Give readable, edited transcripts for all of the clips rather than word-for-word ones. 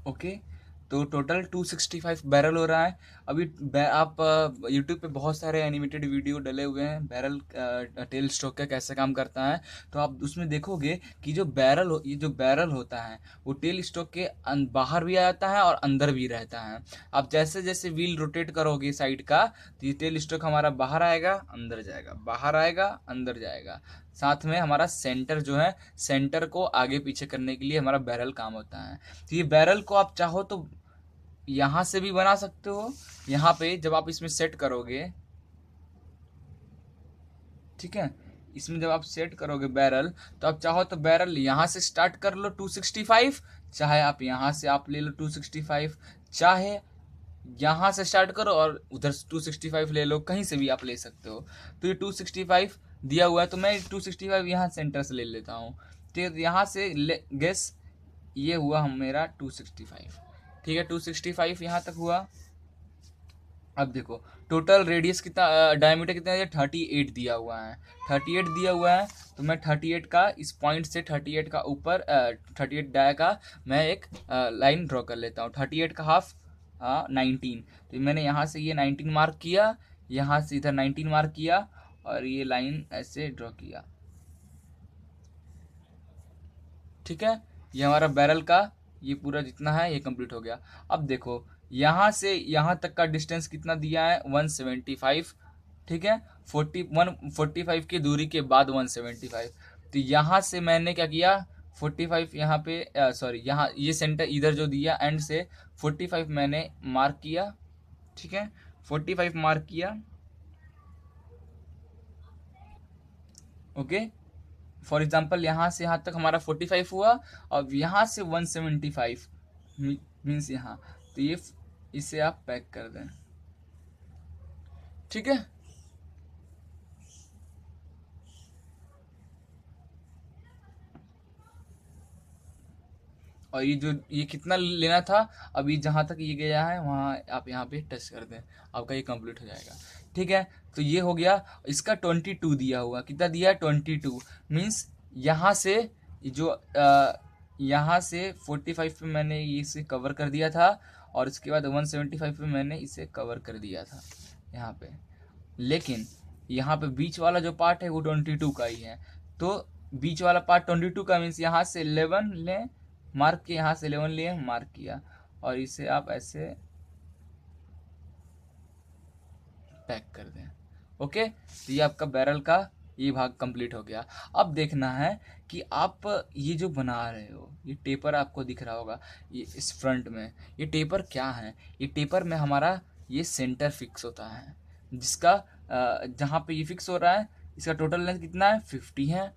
Okay, तो total 265 barrel हो रहा है। अभी आप यूट्यूब पे बहुत सारे एनिमेटेड वीडियो डले हुए हैं बैरल टेल स्ट्रोक का कैसे काम करता है। तो आप उसमें देखोगे कि ये जो बैरल होता है वो टेल स्ट्रोक के बाहर भी आ जाता है और अंदर भी रहता है। आप जैसे जैसे व्हील रोटेट करोगे साइड का, तो ये टेल स्ट्रोक हमारा बाहर आएगा अंदर जाएगा, बाहर आएगा अंदर जाएगा। साथ में हमारा सेंटर जो है, सेंटर को आगे पीछे करने के लिए हमारा बैरल काम होता है। तो ये बैरल को आप चाहो तो यहाँ से भी बना सकते हो। यहाँ पे जब आप इसमें सेट करोगे, ठीक है, इसमें जब आप सेट करोगे बैरल, तो आप चाहो तो बैरल यहाँ से स्टार्ट कर लो 265, चाहे आप यहाँ से आप ले लो 265, चाहे यहाँ से स्टार्ट करो और उधर 265 ले लो, कहीं से भी आप ले सकते हो। तो ये 265 दिया हुआ है, तो मैं 265 यहाँ सेंटर से ले लेता हूँ। ठीक है, तो यहाँ से गेस ये हुआ हम मेरा 265। ठीक है, 265 यहाँ तक हुआ। अब देखो टोटल रेडियस कितना, डायमीटर कितना है, 38 दिया हुआ है। 38 दिया हुआ है, तो मैं 38 का इस पॉइंट से 38 का ऊपर 38 डाय का मैं एक लाइन ड्रॉ कर लेता हूँ। 38 का हाफ 19, तो मैंने यहाँ से ये 19 मार्क किया, यहाँ से इधर 19 मार्क किया और ये लाइन ऐसे ड्रॉ किया। ठीक है, ये हमारा बैरल का ये पूरा जितना है ये कंप्लीट हो गया। अब देखो यहाँ से यहाँ तक का डिस्टेंस कितना दिया है, 175। ठीक है, 145 की दूरी के बाद 175। तो यहाँ से मैंने क्या किया, 45 यहाँ पे सॉरी यहाँ ये सेंटर इधर जो दिया एंड से 45 मैंने मार्क किया। ठीक है, 45 मार्क किया। ओके, फॉर एग्जाम्पल यहाँ से यहाँ तक हमारा 45 हुआ और यहाँ से 175 मीन्स यहाँ, तो ये इसे आप पैक कर दें। ठीक है, और ये कितना लेना था, अभी जहाँ तक ये गया है वहाँ आप यहाँ पे टच कर दें, आपका ये कंप्लीट हो जाएगा। ठीक है, तो ये हो गया। इसका 22 दिया हुआ, कितना दिया है, 22 मीन्स यहाँ से जो यहाँ से 45 पे मैंने ये इसे कवर कर दिया था और इसके बाद 175 पे मैंने इसे कवर कर दिया था यहाँ पे। लेकिन यहाँ पे बीच वाला जो पार्ट है वो 22 का ही है, तो बीच वाला पार्ट 22 का मीन्स यहाँ से 11 लें मार्क के, यहाँ से 11 लिए मार्क किया और इसे आप ऐसे पैक कर दें। ओके, तो ये आपका बैरल का ये भाग कंप्लीट हो गया। अब देखना है कि आप ये जो बना रहे हो, ये टेपर आपको दिख रहा होगा ये इस फ्रंट में, ये टेपर क्या है, ये टेपर में हमारा ये सेंटर फिक्स होता है, जिसका जहाँ पे ये फिक्स हो रहा है इसका टोटल लेंथ कितना है, 50 है।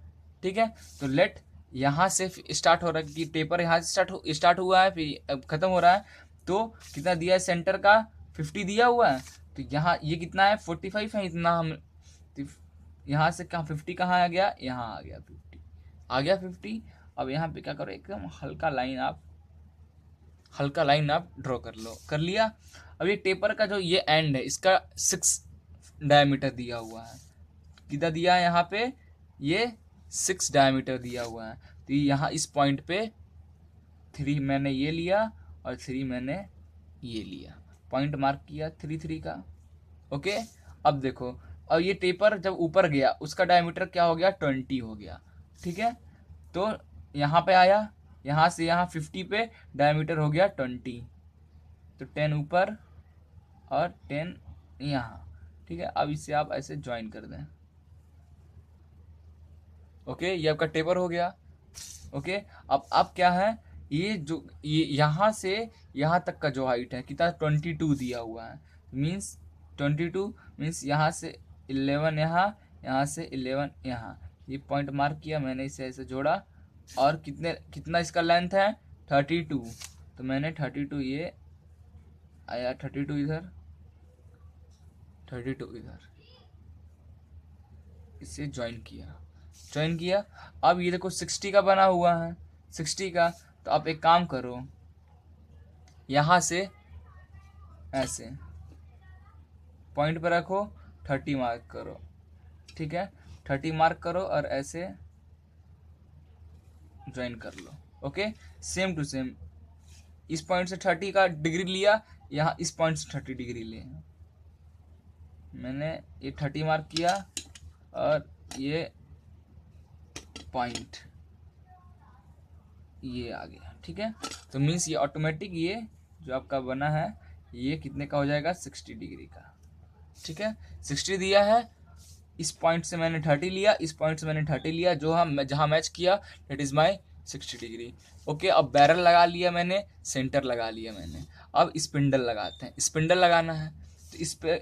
ठीक है, तो लेट यहाँ से स्टार्ट हो रहा है कि टेपर यहाँ से स्टार्ट हुआ है फिर अब ख़त्म हो रहा है, तो कितना दिया है सेंटर का, 50 दिया हुआ है। तो यहाँ ये कितना है, 45 है, इतना हम तो यहाँ से कहाँ 50 कहाँ आ गया, यहाँ आ गया 50, आ गया 50। अब यहाँ पे क्या करो, एकदम हल्का लाइन आप ड्रॉ कर लो, कर लिया। अब ये टेपर का जो ये एंड है इसका 6 डायमीटर दिया हुआ है, कितना दिया है यहाँ पे, ये 6 डायमीटर दिया हुआ है। तो यहाँ इस पॉइंट पे 3 मैंने ये लिया और 3 मैंने ये लिया, पॉइंट मार्क किया 3 का। ओके, अब देखो, अब ये टेपर जब ऊपर गया उसका डायमीटर क्या हो गया, 20 हो गया। ठीक है, तो यहाँ पे आया, यहाँ से यहाँ 50 पे डायमीटर हो गया 20, तो 10 ऊपर और 10 यहाँ। ठीक है, अब इसे आप ऐसे ज्वाइन कर दें। ओके, ये आपका टेपर हो गया। ओके, अब क्या है, ये जो ये यहाँ से यहाँ तक का जो हाइट है कितना, 22 दिया हुआ है, मीन्स 22 मीन्स यहाँ से 11 यहाँ, यहाँ से 11 यहाँ, ये पॉइंट मार्क किया मैंने, इसे ऐसे जोड़ा और कितना इसका लेंथ है, 32, तो मैंने 32 ये आया, 32 इधर, 32 इधर, इसे ज्वाइन किया। अब ये देखो 60 का बना हुआ है, 60 का, तो आप एक काम करो, यहाँ से ऐसे पॉइंट पर रखो, 30 मार्क करो। ठीक है, 30 मार्क करो और ऐसे ज्वाइन कर लो। ओके, सेम टू सेम इस पॉइंट से 30 का डिग्री लिया, यहाँ इस पॉइंट से 30 डिग्री ले, मैंने ये 30 मार्क किया और ये पॉइंट ये आ गया। ठीक है, तो मीन्स ये ऑटोमेटिक ये जो आपका बना है ये कितने का हो जाएगा, 60 डिग्री का। ठीक है, 60 दिया है, इस पॉइंट से मैंने 30 लिया, इस पॉइंट से मैंने 30 लिया, जो हम जहाँ मैच किया that is my 60 degree. Okay, अब बैरल लगा लिया मैंने, सेंटर लगा लिया मैंने, अब स्पिंडल लगाते हैं। स्पिंडल लगाना है तो इस पे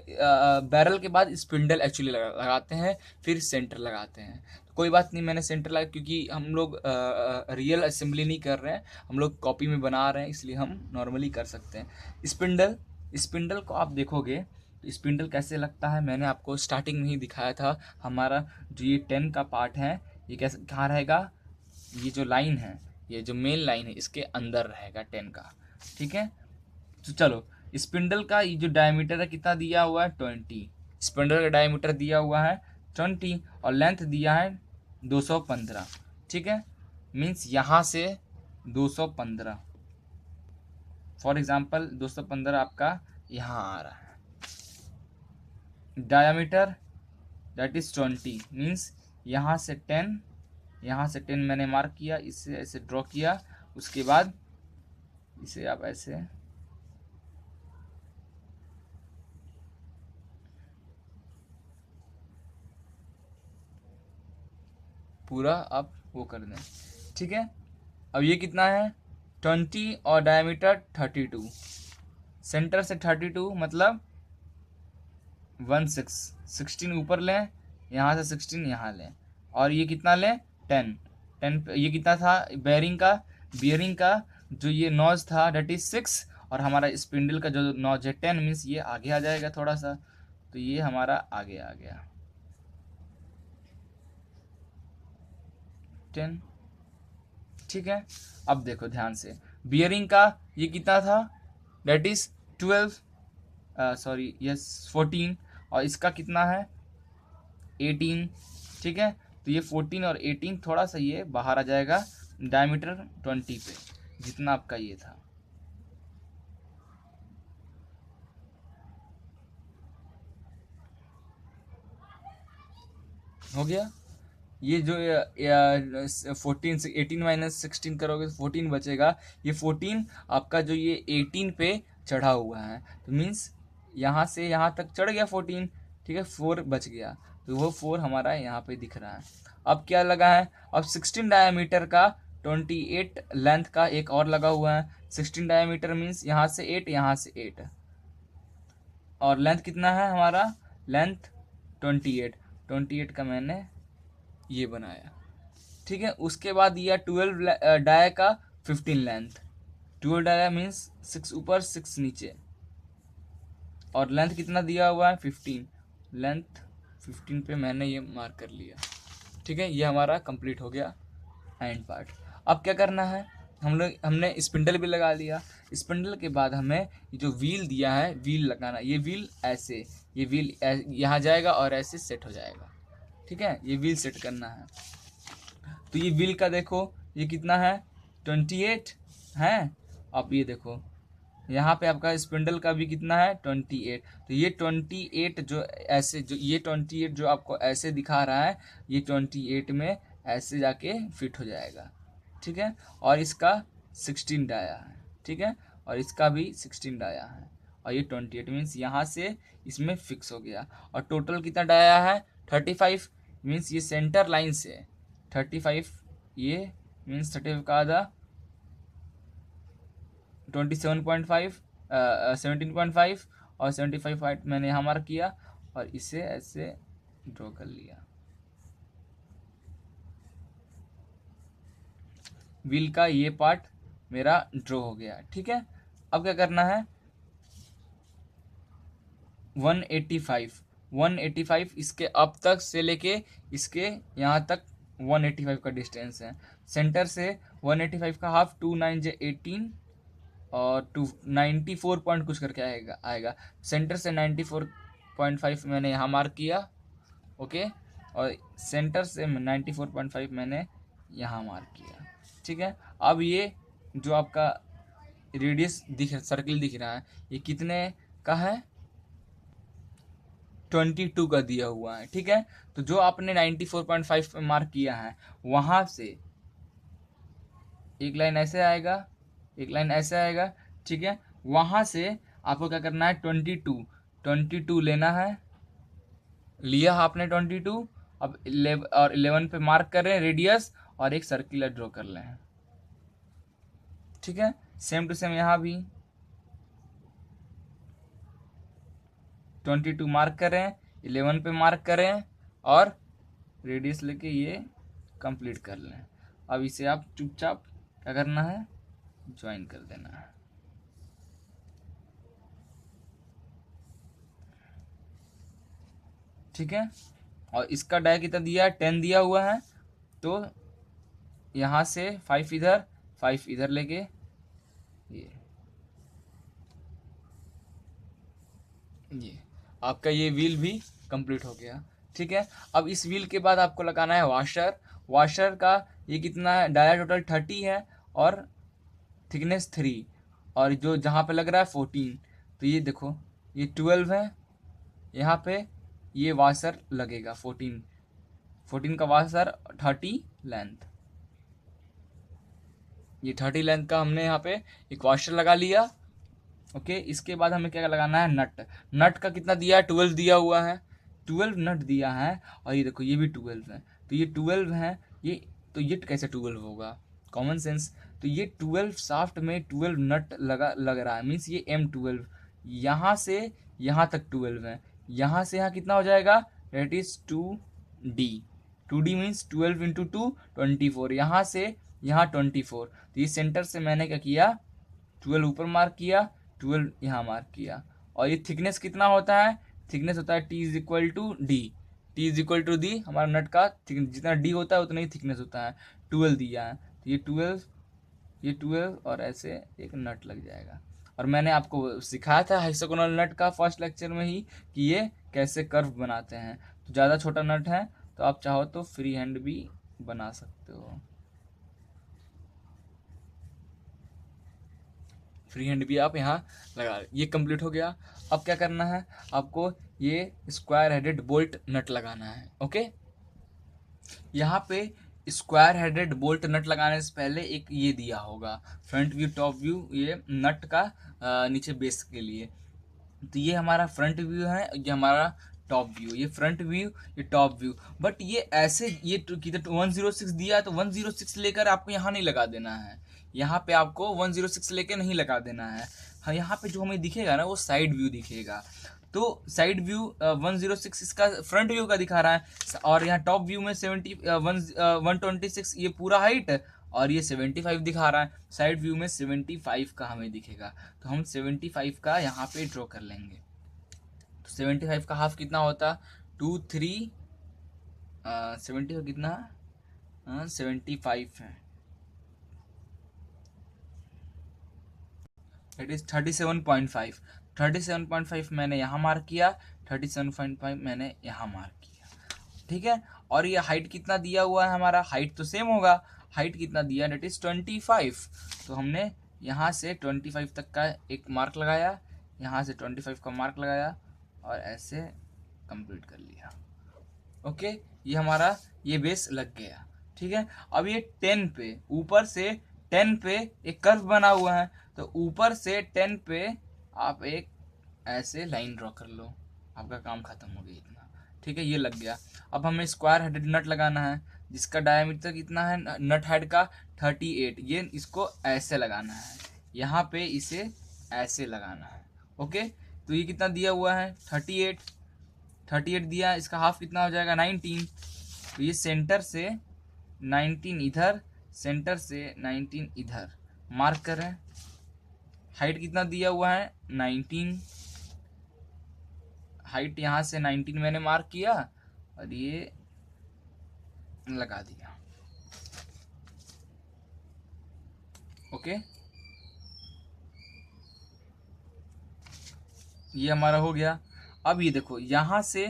बैरल के बाद स्पिंडल एक्चुअली लगाते हैं, फिर सेंटर लगाते हैं। तो कोई बात नहीं, मैंने सेंटर लगा क्योंकि हम लोग रियल असेंबली नहीं कर रहे हैं, हम लोग कॉपी में बना रहे हैं, इसलिए हम नॉर्मली कर सकते हैं। स्पिंडल, स्पिंडल को आप देखोगे तो स्पिंडल कैसे लगता है, मैंने आपको स्टार्टिंग में ही दिखाया था। हमारा जो ये 10 का पार्ट है ये कैसे कहाँ रहेगा, ये जो लाइन है, ये जो मेन लाइन है इसके अंदर रहेगा 10 का। ठीक है, तो चलो स्पिंडल का ये जो डायमीटर है कितना दिया हुआ है, 20। स्पिंडल का डायमीटर दिया हुआ है 20 और लेंथ दिया है 215। ठीक है, मीन्स यहाँ से 215, फॉर एग्जाम्पल 215 आपका यहाँ आ रहा है। डायमीटर दैट इज 20, मीन्स यहाँ से 10, यहाँ से 10 मैंने मार्क किया, इसे ऐसे ड्रॉ किया, उसके बाद इसे आप ऐसे पूरा आप वो कर दें। ठीक है, अब ये कितना है 20 और डायमीटर 32, सेंटर से 32 मतलब 16 ऊपर लें, यहाँ से 16 यहाँ लें, और ये कितना लें 10। ये कितना था बेयरिंग का, बियरिंग का जो ये नॉज था डेट इज 6, और हमारा स्पिंडल का जो नॉज है 10, मीन्स ये आगे आ जाएगा थोड़ा सा, तो ये हमारा आगे आ गया 10। ठीक है, अब देखो ध्यान से, बियरिंग का ये कितना था डेट इज 12, सॉरी यस 14, और इसका कितना है 18। ठीक है, तो ये 14 और 18 थोड़ा सा ये बाहर आ जाएगा डायमीटर 20 पे, जितना आपका ये था। हो गया, ये जो 14 से 18 माइनस 16 करोगे तो 14 बचेगा, ये 14 आपका जो ये 18 पे चढ़ा हुआ है, तो मीन्स यहाँ से यहाँ तक चढ़ गया 14। ठीक है, 4 बच गया, तो वो 4 हमारा यहाँ पे दिख रहा है। अब क्या लगा है, अब 16 डायमीटर का 28 लेंथ का एक और लगा हुआ है। 16 डायमीटर मीन्स यहाँ से 8, यहाँ से 8, और लेंथ कितना है हमारा, लेंथ 28 का मैंने ये बनाया। ठीक है, उसके बाद दिया 12 डाया का 15 लेंथ, 12 डाया मीन्स 6 ऊपर 6 नीचे, और लेंथ कितना दिया हुआ है 15, लेंथ 15 पे मैंने ये मार्क कर लिया। ठीक है, ये हमारा कंप्लीट हो गया एंड पार्ट। अब क्या करना है, हमने स्पिंडल भी लगा लिया। स्पिंडल के बाद हमें ये जो व्हील दिया है व्हील लगाना, ये व्हील ऐसे, ये व्हील यहाँ जाएगा और ऐसे सेट हो जाएगा। ठीक है, ये व्हील सेट करना है, तो ये व्हील का देखो ये कितना है 28 है। अब ये देखो यहाँ पे आपका स्पिंडल का भी कितना है 28, तो ये 28 जो ऐसे, जो ये 28 जो आपको ऐसे दिखा रहा है, ये 28 में ऐसे जाके फिट हो जाएगा। ठीक है, और इसका 16 डाया है। ठीक है, और इसका भी 16 डाया है, और ये 28 मीन्स यहाँ से इसमें फिक्स हो गया। और टोटल कितना डाया है 35, मीन्स ये सेंटर लाइन से 35, ये मीन्स 35 का आधा 27.5, 17.5, और 75 मैंने यहाँ मार्क किया, और इसे ऐसे ड्रॉ कर लिया। व्हील का ये पार्ट मेरा ड्रॉ हो गया। ठीक है, अब क्या करना है 185 इसके अब तक से लेके इसके यहाँ तक 185 का डिस्टेंस है। सेंटर से 185 का हाफ 29 जे 18 और 294 पॉइंट कुछ करके आएगा। सेंटर से 94.5 मैंने यहाँ मार्क किया। ओके, और सेंटर से 94.5 मैंने यहाँ मार्क किया। ठीक है, अब ये जो आपका रेडियस सर्किल दिख रहा है, ये कितने का है, 22 का दिया हुआ है। ठीक है, तो जो आपने 94.5 पे मार्क किया है वहां से एक लाइन ऐसे आएगा, एक लाइन ऐसे आएगा। ठीक है, वहां से आपको क्या करना है, 22 लेना है, लिया आपने 22। अब 11 पे मार्क कर रहे हैं रेडियस और एक सर्कुलर ड्रॉ कर लें। ठीक है, सेम टू सेम यहाँ भी 22 मार्क करें, 11 पे मार्क करें और रेडियस लेके ये कंप्लीट कर लें। अब इसे आप चुपचाप क्या करना है, ज्वाइन कर देना है। ठीक है, और इसका डाया कितना दिया है, 10 दिया हुआ है, तो यहाँ से 5 इधर 5 इधर लेके ये आपका ये व्हील भी कंप्लीट हो गया। ठीक है, अब इस व्हील के बाद आपको लगाना है वाशर। वाशर का ये कितना है, डाया टोटल 30 है और थिकनेस 3, और जो जहाँ पे लग रहा है 14। तो ये देखो ये 12 है, यहाँ पे ये वाशर लगेगा 14 का वाशर, 30 लेंथ, ये 30 लेंथ का हमने यहाँ पे एक वाशर लगा लिया। ओके, इसके बाद हमें क्या लगाना है, नट। नट का कितना दिया है, 12 दिया हुआ है, 12 नट दिया है, और ये देखो ये भी 12 है, तो ये 12 है ये, तो ये कैसे 12 होगा, कॉमन सेंस। तो ये 12 शाफ्ट में 12 नट लग रहा है, मीन्स ये M12, यहाँ से यहाँ तक 12 है, यहाँ से यहाँ कितना हो जाएगा, date is 2D। 2D means 12 into 2 24, यहाँ से यहाँ 24। तो ये सेंटर से मैंने क्या किया, 12 ऊपर मार्क किया, 12 यहाँ मार्क किया। और ये थिकनेस कितना होता है, थिकनेस होता है T is equal to D. T is equal to D, हमारा नट का जितना D होता है उतना ही थिकनेस होता है। 12 दिया है, तो ये 12 और ऐसे एक नट लग जाएगा। और मैंने आपको सिखाया था हेक्सागोनल नट का फर्स्ट लेक्चर में ही कि ये कैसे कर्व बनाते हैं। तो ज़्यादा छोटा नट है तो आप चाहो तो फ्री हैंड भी बना सकते हो, फ्री हैंड भी आप यहाँ लगा। ये कंप्लीट हो गया। अब क्या करना है आपको, ये स्क्वायर हेडेड बोल्ट नट लगाना है। ओके, यहाँ पे स्क्वायर हेडेड बोल्ट नट लगाने से पहले एक ये दिया होगा फ्रंट व्यू टॉप व्यू, ये नट का नीचे बेस के लिए। तो ये हमारा फ्रंट व्यू है, ये हमारा टॉप व्यू, ये फ्रंट व्यू ये टॉप व्यू। बट ये ऐसे ये किधर 106 दिया है, तो 106 लेकर आपको यहाँ नहीं लगा देना है, यहाँ पे आपको 106 लेकर नहीं लगा देना है। हाँ, यहाँ पे जो हमें दिखेगा ना वो साइड व्यू दिखेगा। तो साइड व्यू 106 इसका फ्रंट व्यू का दिखा रहा है, और यहाँ टॉप व्यू में 126 ये पूरा हाइट, और ये 75 दिखा रहा है। साइड व्यू में 75 का हमें दिखेगा, तो हम 75 का यहाँ पे ड्रॉ कर लेंगे। तो 75 का हाफ कितना होता, 2 3 70 का कितना, 75 है, इट इज 37.5। 37.5 मैंने यहाँ मार्क किया, 37.5 मैंने यहाँ मार्क किया। ठीक है, और ये हाइट कितना दिया हुआ है, हमारा हाइट तो सेम होगा, हाइट कितना दिया, डेट इज 25। तो हमने यहाँ से 25 तक का एक मार्क लगाया, यहाँ से 25 का मार्क लगाया और ऐसे कंप्लीट कर लिया। ओके, ये हमारा ये बेस लग गया। ठीक है, अब ये 10 पे, ऊपर से 10 पे एक कर्व बना हुआ है, तो ऊपर से 10 पे आप एक ऐसे लाइन ड्रॉ कर लो, आपका काम खत्म हो गया इतना। ठीक है, ये लग गया। अब हमें स्क्वायर हेडेड नट लगाना है, जिसका डायमीटर कितना है नट हेड का, 38। ये इसको ऐसे लगाना है, यहाँ पे इसे ऐसे लगाना है। ओके, तो ये कितना दिया हुआ है, 38 दिया, इसका हाफ कितना हो जाएगा, 19। तो ये सेंटर से 19 इधर, सेंटर से 19 इधर मार्क करें। हाइट कितना दिया हुआ है, 19, हाइट यहाँ से 19 मैंने मार्क किया और ये लगा दिया। ओके, ये हमारा हो गया। अब ये देखो यहाँ से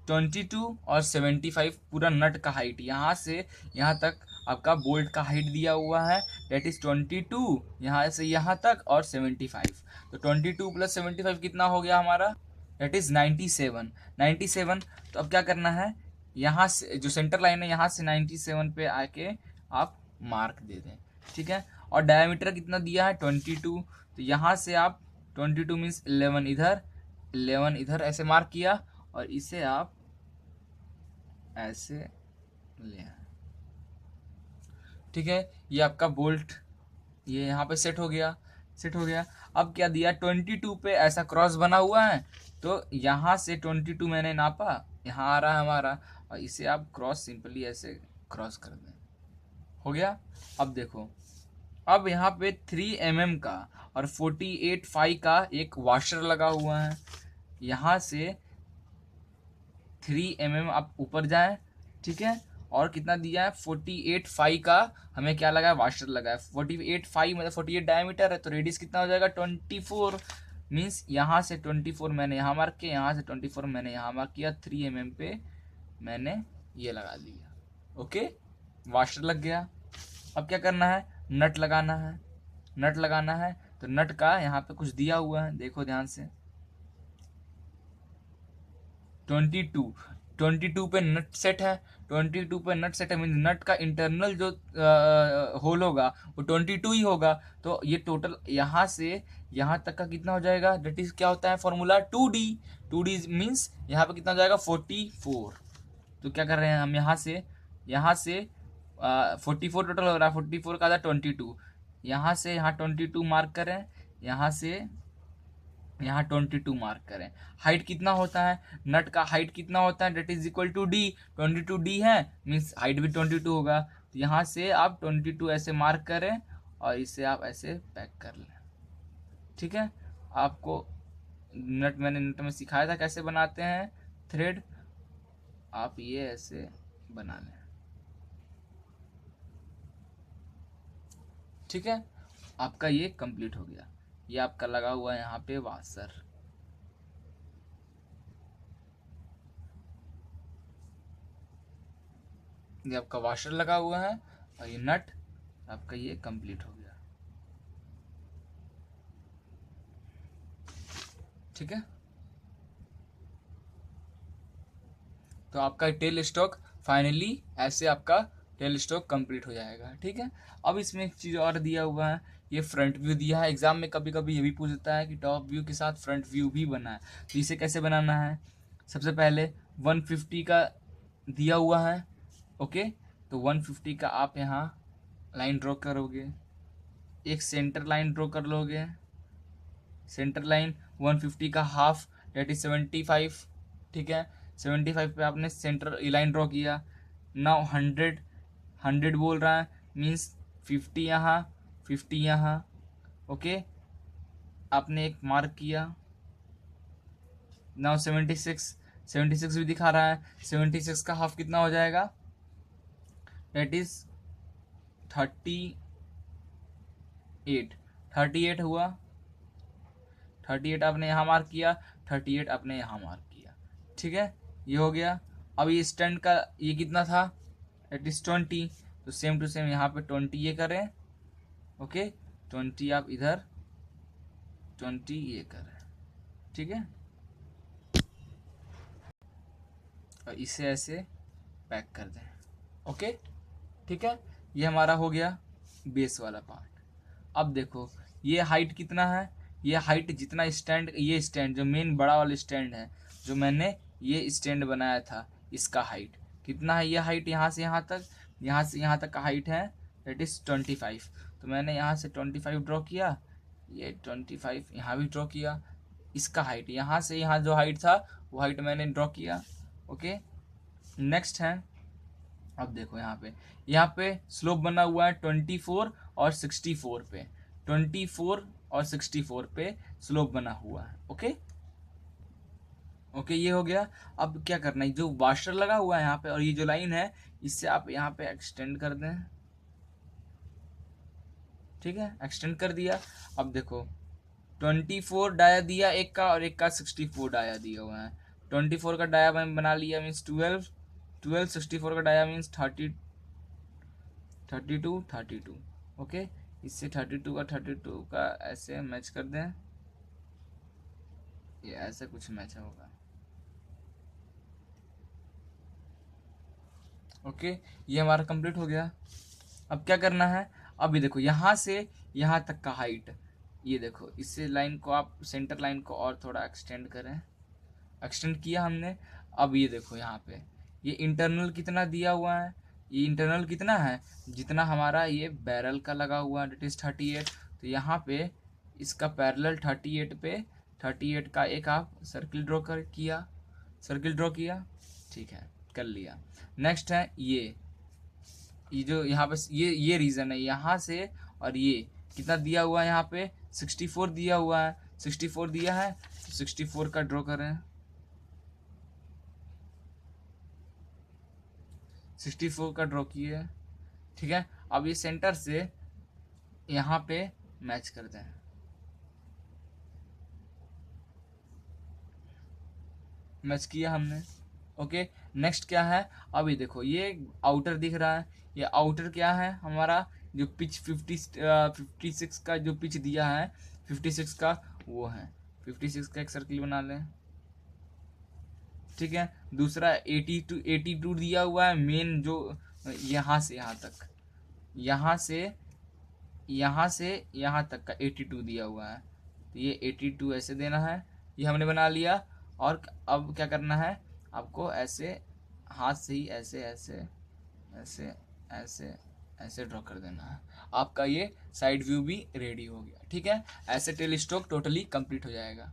22 और 75 पूरा नट का हाइट, यहाँ से यहाँ तक आपका बोल्ट का हाइट दिया हुआ है, डेट इज 22, यहाँ से यहाँ तक और 75। तो 22 प्लस 75 कितना हो गया हमारा, डेट इज 97। 97। तो अब क्या करना है, यहाँ से जो सेंटर लाइन है यहाँ से 97 पे आके आप मार्क दे दें, ठीक है। और डायमीटर कितना दिया है 22, तो यहाँ से आप 22 मीन्स 11 इधर, 11 इधर ऐसे मार्क किया और इसे आप ऐसे ले, ठीक है। ये आपका बोल्ट ये यहाँ पे सेट हो गया, सेट हो गया। अब क्या दिया 22 पे ऐसा क्रॉस बना हुआ है, तो यहाँ से 22 मैंने नापा, यहाँ आ रहा है हमारा, और इसे आप क्रॉस सिंपली ऐसे क्रॉस कर दें, हो गया। अब देखो, अब यहाँ पे 3 mm का और 48.5 का एक वॉशर लगा हुआ है, यहाँ से 3 mm आप ऊपर जाएं, ठीक है। और कितना दिया है 48.5 का हमें क्या लगा है, वाशर लगा है। 48.5 मतलब 48 डायमीटर है, तो रेडियस कितना हो जाएगा 24, मीन्स यहाँ से 24 मैंने यहाँ मार्क किया, यहाँ से 24 मैंने यहाँ मार्क किया, 3 mm पे मैंने ये लगा दिया, ओके, वाशर लग गया। अब क्या करना है, नट लगाना है, नट लगाना है। तो नट का यहाँ पे कुछ दिया हुआ है, देखो ध्यान से, 22 पे नट सेट है, 22 पे नट सेट है, मीन नट का इंटरनल जो होल होगा वो 22 ही होगा। तो ये टोटल यहाँ से यहाँ तक का कितना हो जाएगा, डेट इज क्या होता है फॉर्मूला 2D। 2D मीन्स यहाँ पे कितना हो जाएगा 44। तो क्या कर रहे हैं हम, यहाँ से 44 टोटल हो रहा है, 44 का था 22, यहाँ से यहाँ 22 मार्क करें, यहाँ से यहाँ 22 मार्क करें। हाइट कितना होता है, नट का हाइट कितना होता है, that is equal to D, 22D है मीन्स हाइट भी 22 होगा। तो यहाँ से आप 22 ऐसे मार्क करें और इसे आप ऐसे पैक कर लें, ठीक है। आपको मैंने नट में सिखाया था कैसे बनाते हैं थ्रेड, आप ये ऐसे बना लें, ठीक है। आपका ये कंप्लीट हो गया, ये आपका लगा हुआ है यहाँ पे वाशर, ये आपका वाशर लगा हुआ है और ये नट आपका ये कंप्लीट हो गया, ठीक है। तो आपका टेल स्टॉक फाइनली ऐसे आपका टेल स्टॉक कंप्लीट हो जाएगा, ठीक है। अब इसमें एक चीज़ और दिया हुआ है, ये फ्रंट व्यू दिया है। एग्जाम में कभी कभी ये भी पूछ देता है कि टॉप व्यू के साथ फ्रंट व्यू भी बना है, तो इसे कैसे बनाना है। सबसे पहले 150 का दिया हुआ है, ओके। तो 150 का आप यहाँ लाइन ड्रॉ करोगे, एक सेंटर लाइन ड्रॉ कर लोगे, सेंटर लाइन 150 का हाफ डेट इज 75, ठीक है। 75 पे आपने सेंटर लाइन ड्रॉ किया। नाउ 100 बोल रहा है मीन्स 50 यहाँ, 50 यहाँ, ओके, आपने एक मार्क किया। नाउ 76 भी दिखा रहा है, 76 का हाफ कितना हो जाएगा, डेट इज 38 हुआ। 38 आपने यहाँ मार्क किया, 38 आपने यहाँ मार्क किया, ठीक है, ये हो गया। अब ये स्टैंड का ये कितना था, इट इज 20, तो सेम टू सेम यहाँ पे 20 ये करें, ओके, 20 आप इधर 20 ये करें, ठीक है। और इसे ऐसे पैक कर दें, ओके, ठीक है। ये हमारा हो गया बेस वाला पार्ट। अब देखो ये हाइट कितना है, ये हाइट जितना स्टैंड, ये स्टैंड जो मेन बड़ा वाला स्टैंड है जो मैंने ये स्टैंड बनाया था, इसका हाइट कितना है, ये हाइट यहाँ से यहाँ तक, यहाँ से यहाँ तक का हाइट है, दैट इज 25। तो मैंने यहाँ से 25 ड्रॉ किया, ये 25 यहाँ भी ड्रॉ किया। इसका हाइट यहाँ से यहाँ जो हाइट था वो हाइट मैंने ड्रॉ किया, ओके। नेक्स्ट है, अब देखो यहाँ पे स्लोप बना हुआ है 24 और 64 पे, 24 और 64 पे स्लोप बना हुआ है, ओके, ओके, ये हो गया। अब क्या करना है, जो वाशर लगा हुआ है यहाँ पे और ये जो लाइन है इससे आप यहाँ पे एक्सटेंड कर दें, ठीक है, एक्सटेंड कर दिया। अब देखो 24 डाया दिया एक का और एक का 64 डाया दिया हुआ है। 24 का डाया मैंने बना लिया मीन्स 12, 64 का डाया मीन्स 30, 32 ओके। इससे 32 का ऐसे मैच कर दें, ये ऐसे कुछ मैच होगा। ओके, ये हमारा कंप्लीट हो गया। अब क्या करना है, अभी देखो यहाँ से यहाँ तक का हाइट, ये देखो इससे लाइन को आप सेंटर लाइन को और थोड़ा एक्सटेंड करें, एक्सटेंड किया हमने। अब ये देखो यहाँ पे ये इंटरनल कितना दिया हुआ है, ये इंटरनल कितना है, जितना हमारा ये बैरल का लगा हुआ है, डेट इज 38। तो यहाँ पे इसका पैरेलल 38 पे 38 का एक आप सर्किल ड्रॉ कर किया, सर्किल ड्रॉ किया, ठीक है, कर लिया। नेक्स्ट है ये जो यहाँ पे ये रीज़न है यहाँ से, और ये कितना दिया हुआ है यहाँ पे 64 दिया हुआ है, 64 दिया है, तो 64 का ड्रॉ करें, 64 का ड्रॉ किए, ठीक है। अब ये सेंटर से यहाँ पे मैच करते हैं, मैच किया हमने, ओके। नेक्स्ट क्या है, अभी देखो ये आउटर दिख रहा है, ये आउटर क्या है हमारा, जो पिच 56 का जो पिच दिया है 56 का वो है, 56 का एक सर्किल बना लें, ठीक है। दूसरा 82 दिया हुआ है मेन, जो यहाँ से यहाँ तक, यहाँ से यहाँ तक का 82 दिया हुआ है, तो ये 82 ऐसे देना है, ये हमने बना लिया। और अब क्या करना है आपको, ऐसे हाथ से ही ऐसे ऐसे ऐसे ऐसे ऐसे ड्रॉ कर देना है, आपका ये साइड व्यू भी रेडी हो गया, ठीक है। ऐसे टेल स्टोक टोटली कंप्लीट हो जाएगा।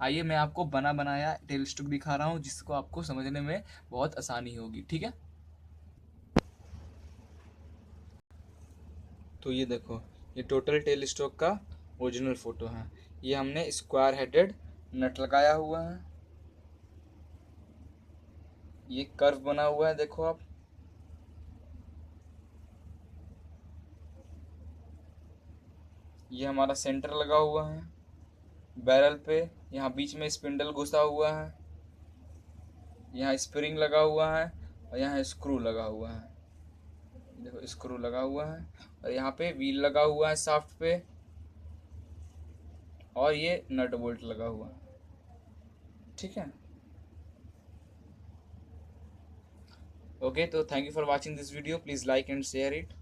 आइए मैं आपको बना बनाया टेल स्टोक दिखा रहा हूँ, जिसको आपको समझने में बहुत आसानी होगी, ठीक है। तो ये देखो, ये टोटल टेल स्टोक का ओरिजिनल फोटो है, ये हमने स्क्वायर हेडेड नट लगाया हुआ है, ये कर्व बना हुआ है, देखो आप, ये हमारा सेंटर लगा हुआ है बैरल पे, यहाँ बीच में स्पिंडल घुसा हुआ है, यहाँ स्प्रिंग लगा हुआ है, और यहाँ स्क्रू लगा हुआ है, देखो स्क्रू लगा हुआ है, और यहाँ पे व्हील लगा हुआ है शाफ्ट पे, और ये नट बोल्ट लगा हुआ है, ठीक है। ओके, तो thank you for watching this video, please like and share it.